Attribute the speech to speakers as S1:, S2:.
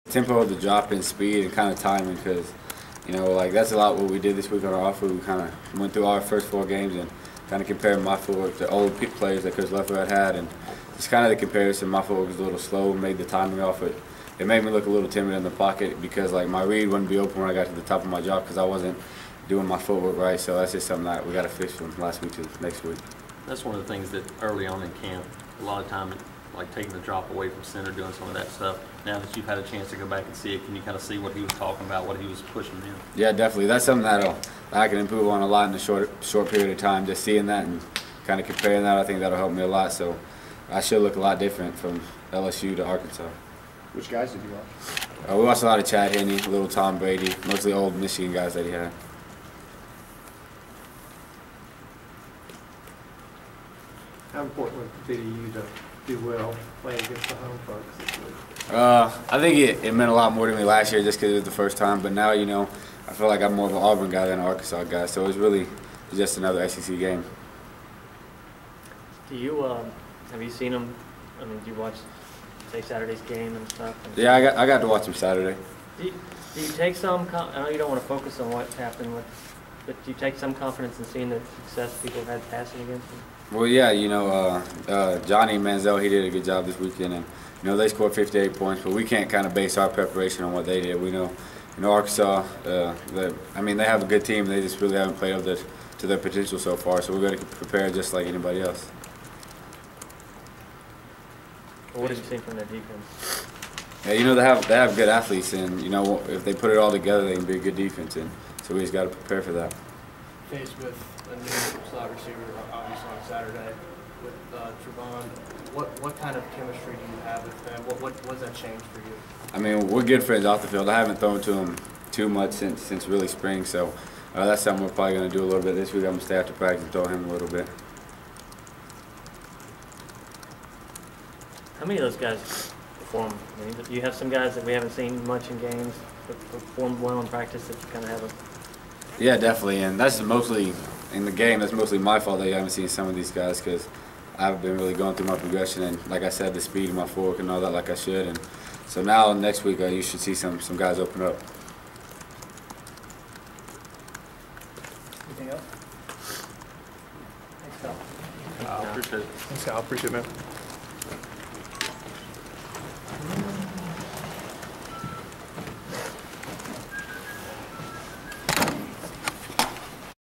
S1: Tempo of the drop in speed and kind of timing, because like that's a lot what we did this week on our off week. We kind of went through our first 4 games and kind of compared my footwork to old players that Coach Leffler had, and just kind of the comparison. My footwork was a little slow, made the timing off it. It made me look a little timid in the pocket because like my read wouldn't be open when I got to the top of my drop because I wasn't doing my footwork right. So that's just something that we got to fix from last week to next week.
S2: That's one of the things that early on in camp, a lot of time, like taking the drop away from center, doing some of that stuff. Now that you've had a chance to go back and see it, can you kind of see what he was talking about, what he was pushing in?
S1: Yeah, definitely. That's something that I can improve on a lot in a short period of time. Just seeing that and kind of comparing that, I think that'll help me a lot. So I should look a lot different from LSU to Arkansas.
S3: Which guys did you watch?
S1: We watched a lot of Chad Henne, little Tom Brady, mostly old Michigan guys that he had.
S4: How important would it be to you to do well playing against the home folks this week?
S1: I think it meant a lot more to me last year just because it was the first time. But now, I feel like I'm more of an Auburn guy than an Arkansas guy. So it was really just another SEC game.
S5: Do you have you seen them? I mean, do you watch say Saturday's game and stuff?
S1: Yeah, I got to watch them Saturday.
S5: Do you take some? I know you don't want to focus on what's happened with, but do you take some confidence in seeing the success people have had passing against them?
S1: Well, yeah, Johnny Manziel, he did a good job this weekend, and they scored 58 points, but we can't kind of base our preparation on what they did. We know, Arkansas, they have a good team. They just really haven't played up to their potential so far. So we're going to prepare just like anybody else.
S5: Well, what have you seen from their defense?
S1: Yeah, they have good athletes, and if they put it all together, they can be a good defense, and so we just got to prepare for that.
S6: Faced with a new slot receiver, obviously on Saturday, with Trevon, what kind of chemistry do you have with them? What does that change for you?
S1: I mean, we're good friends off the field. I haven't thrown to him too much since really spring, so that's something we're probably going to do a little bit this week. I'm going to stay after practice and throw him a little bit.
S5: How many of those guys perform? I mean, you have some guys that we haven't seen much in games, but performed well in practice that you kind of have a...
S1: Yeah, definitely, and that's mostly in the game. That's mostly my fault that you haven't seen some of these guys because I haven't been really going through my progression and, like I said, the speed of my fork and all that like I should. And so now next week you should see some guys open up.
S4: Anything else? Thanks, Kyle.
S2: I appreciate it.
S3: Thanks, Kyle. Appreciate it, man.